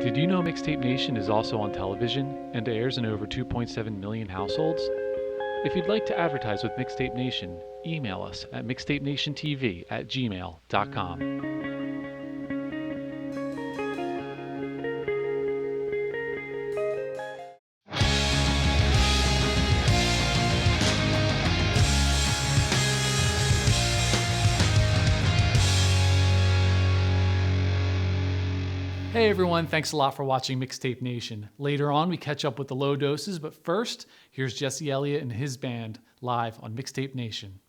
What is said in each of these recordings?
Did you know Mixtape Nation is also on television and airs in over 2.7 million households? If you'd like to advertise with Mixtape Nation, email us at mixtapenationtv@gmail.com. Hey everyone, thanks a lot for watching Mixtape Nation. Later on, we catch up with the low doses, but first, here's Jesse Elliott and his band live on Mixtape Nation.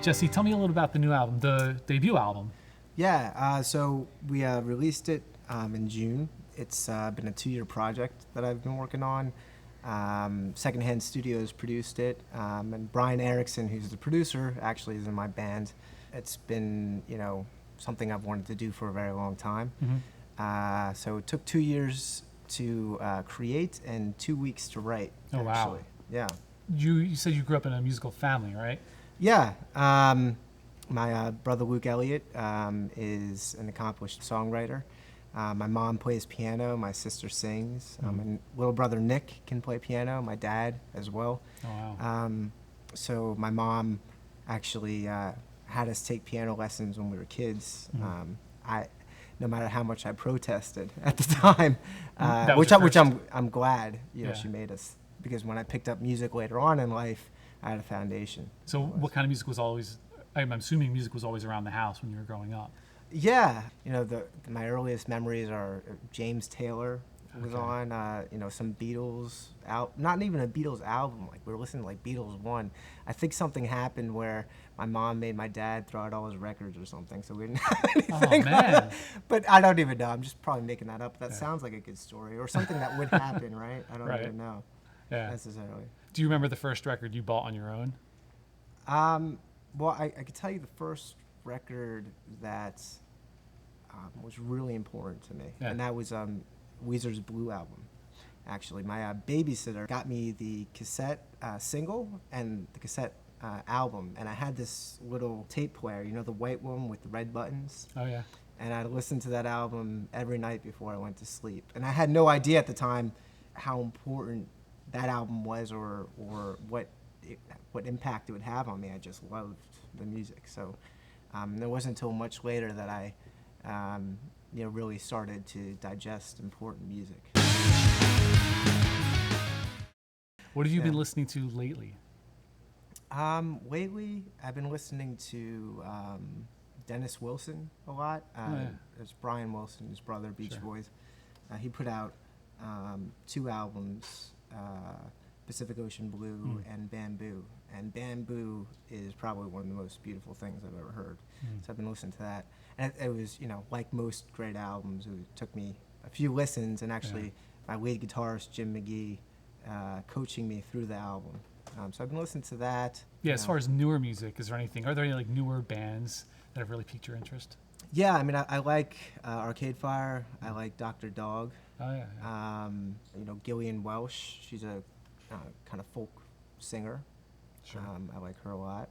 Jesse, tell me a little about the new album, the debut album. Yeah, so we released it in June. It's been a 2-year project that I've been working on. Secondhand Studios produced it, and Brian Erickson, who's the producer, actually is in my band. It's been, something I've wanted to do for a very long time. Mm-hmm. So it took 2 years to create and 2 weeks to write. Oh, actually. wow. Yeah. You said you grew up in a musical family, right? Yeah. My brother Luke Elliott is an accomplished songwriter. My mom plays piano. My sister sings. My little brother Nick can play piano. My dad as well. Oh, wow. So my mom actually had us take piano lessons when we were kids. No matter how much I protested at the time, which I'm glad she made us, because when I picked up music later on in life, I had a foundation. So what kind of music was always, I'm assuming music was always around the house when you were growing up? Yeah. My earliest memories are James Taylor was on, some Beatles not even a Beatles album. Like, we were listening to Beatles 1. I think something happened where my mom made my dad throw out all his records or something, so we didn't have anything. Oh, man. But I don't even know. I'm just probably making that up. That sounds like a good story, or something that would happen, right? I don't even know necessarily. Do you remember the first record you bought on your own? Well, I could tell you the first record that was really important to me, and that was Weezer's Blue album. actually. My babysitter got me the cassette single and the cassette album, and I had this little tape player, you know, the white one with the red buttons. Oh, yeah. And I'd listen to that album every night before I went to sleep. And I had no idea at the time how important that album was, or what impact it would have on me. I just loved the music. So it wasn't until much later that I really started to digest important music. What have you been listening to lately? Lately, I've been listening to Dennis Wilson a lot. There's Brian Wilson, his brother, Beach Boys. He put out 2 albums, Pacific Ocean Blue and Bamboo. And Bamboo is probably one of the most beautiful things I've ever heard. So I've been listening to that. And it was, like most great albums, it took me a few listens, and actually my lead guitarist, Jim McGee, coaching me through the album. So I've been listening to that. Yeah, as far as newer music, are there any like newer bands that have really piqued your interest? Yeah, I mean, I like Arcade Fire. I like Dr. Dog. Oh, yeah. Gillian Welsh. She's a kind of folk singer. Sure. I like her a lot.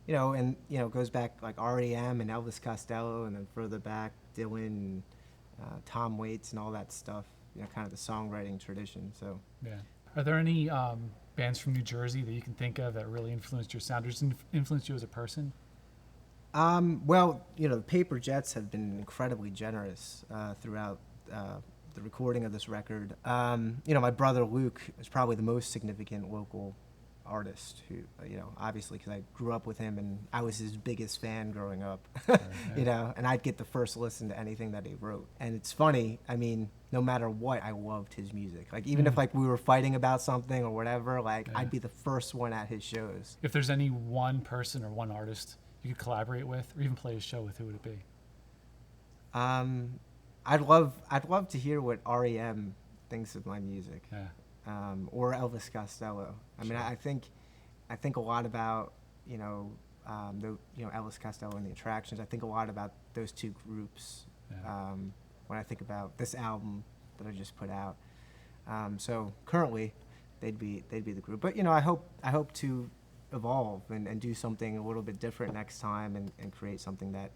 It goes back like REM and Elvis Costello, and then further back, Dylan and Tom Waits and all that stuff. Kind of the songwriting tradition. So. Yeah. Are there any bands from New Jersey that you can think of that really influenced your sound, or just influenced you as a person? The Paper Jets have been incredibly generous throughout the recording of this record. My brother Luke is probably the most significant local artist who, obviously because I grew up with him and I was his biggest fan growing up, and I'd get the first listen to anything that he wrote. And it's funny, I mean, no matter what, I loved his music. Like, even if like we were fighting about something or whatever, like I'd be the first one at his shows. If there's any one person or one artist you could collaborate with or even play a show with, who would it be? I'd love to hear what REM thinks of my music. Yeah. Or Elvis Costello. I mean, I think a lot about Elvis Costello and the Attractions. I think a lot about those 2 groups when I think about this album that I just put out. So currently, they'd be the group. But I hope to evolve and do something a little bit different next time and create something that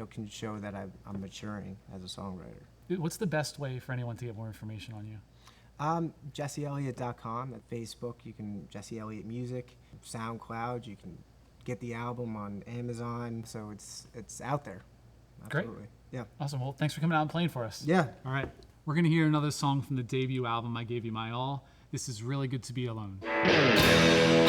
can show that I'm maturing as a songwriter. What's the best way for anyone to get more information on you? JesseElliott.com. At Facebook, you can Jesse Elliott Music. SoundCloud, you can get the album on Amazon. So it's out there. Absolutely. Great. Yeah. Awesome. Well, thanks for coming out and playing for us. Yeah. All right. We're going to hear another song from the debut album, I Gave You My All. This is Really Good to Be Alone. Bye.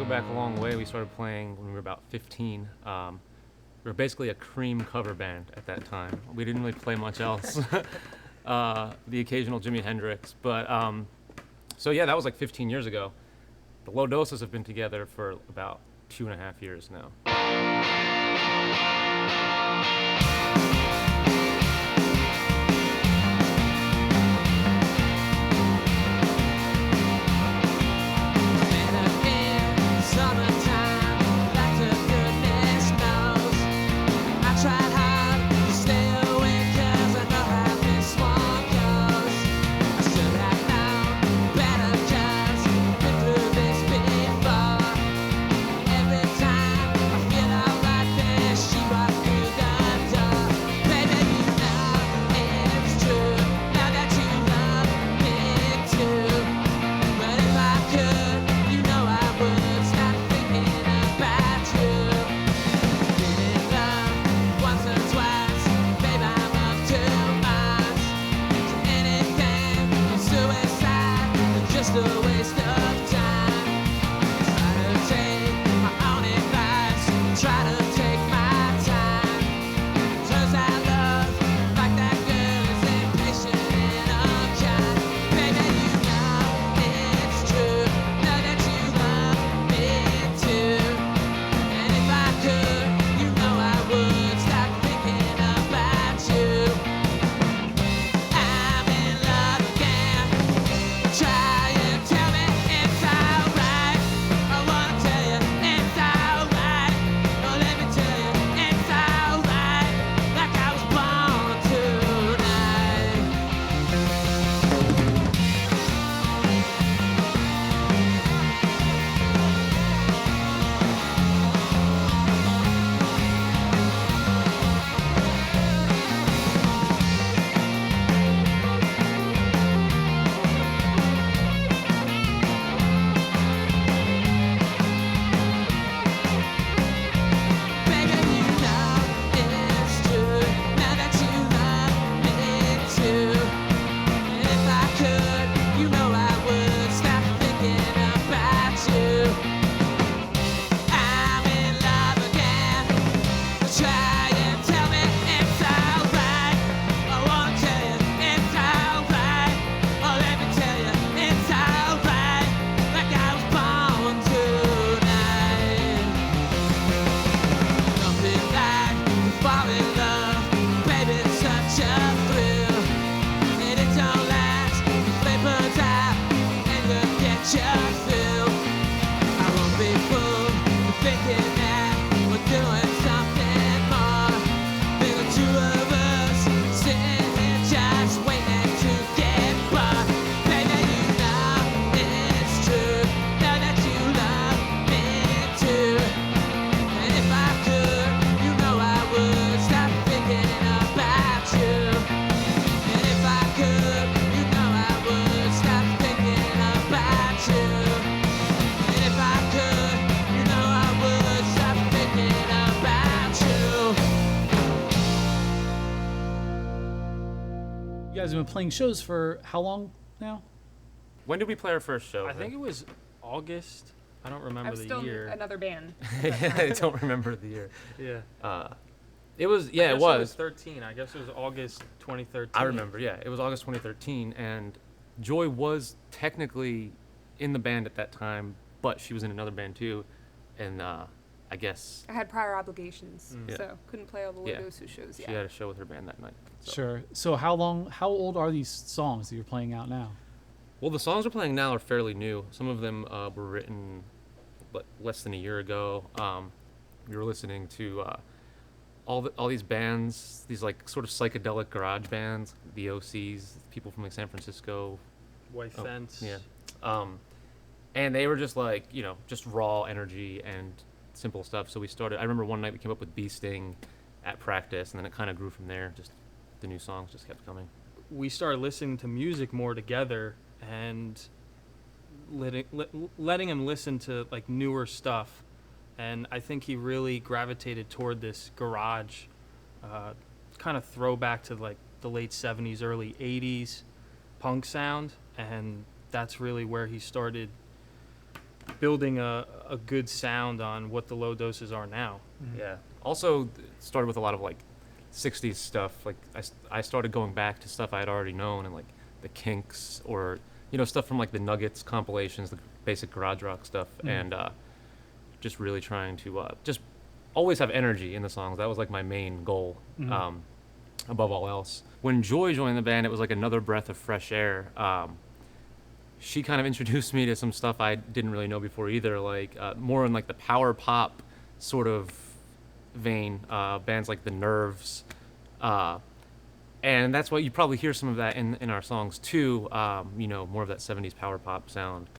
back a long way. We started playing when we were about 15. We were basically a Cream cover band at that time. We didn't really play much else. The occasional Jimi Hendrix. But, so yeah, that was like 15 years ago. The Low Doses have been together for about 2.5 years now. You guys have been playing shows for how long now? When did we play our first show? I think it was August. I don't remember I'm the still year. another band. I don't remember the year. Yeah. It was, yeah, I guess it was. 13. I guess it was August 2013. I remember, yeah. It was August 2013, and Joy was technically in the band at that time, but she was in another band too, and I guess I had prior obligations, Yeah. so couldn't play all the Yeah. Lodosu shows she yet. had a show with her band that night. So. Sure. So how old are these songs that you're playing out now? Well, the songs we're playing now are fairly new. Some of them were written less than a year ago. We were listening to all these bands, these like sort of psychedelic garage bands, the OCs, people from like San Francisco. White Fence. Yeah. And they were just like, just raw energy and simple stuff. So we started, I remember one night we came up with Bee Sting at practice, and then it kind of grew from there. Just the new songs just kept coming. We started listening to music more together and letting him listen to like newer stuff. And I think he really gravitated toward this garage kind of throwback to like the late 70s, early 80s punk sound. And that's really where he started building a good sound on what the low doses are now. Yeah. Also, it started with a lot of like 60s stuff. Like I started going back to stuff I had already known, and like the Kinks, or stuff from like the Nuggets compilations, the basic garage rock stuff, and just really trying to just always have energy in the songs. That was like my main goal, above all else. When Joy joined the band, it was like another breath of fresh air. She kind of introduced me to some stuff I didn't really know before either, like more in like the power pop sort of vein, bands like The Nerves, and that's why you probably hear some of that in our songs too, more of that 70s power pop sound.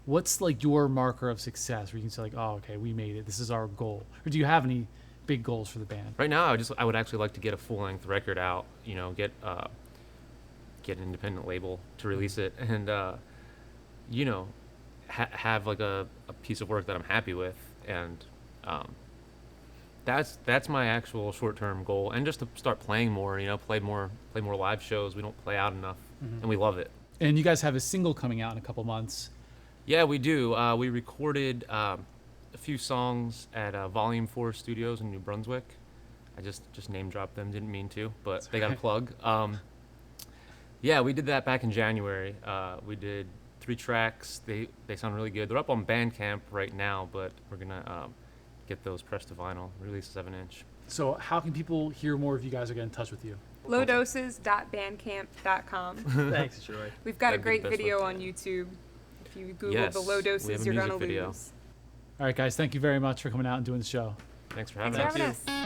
What's like your marker of success where you can say like, oh, okay, we made it. This is our goal. Or do you have any big goals for the band? Right now, I would actually like to get a full-length record out, get an independent label to release it, and have like a piece of work that I'm happy with, and that's my actual short-term goal, and just to start playing more, play more live shows. We don't play out enough, and we love it. And you guys have a single coming out in a couple months. Yeah, we do. We recorded a few songs at Volume 4 Studios in New Brunswick. I just name dropped them, didn't mean to, but they got a plug. Yeah, we did that back in January. We did 3 tracks. They sound really good. They're up on Bandcamp right now, but we're gonna get those pressed to vinyl, release a 7-inch. So how can people hear more if you guys are getting in touch with you? Lowdoses.bandcamp.com. Thanks, Troy. We've got That'd a be the great best video way. on YouTube. If you Google Yes, the low we have doses, a you're music gonna video. lose. All right, guys, thank you very much for coming out and doing the show. Thanks for having Thanks us. for having us.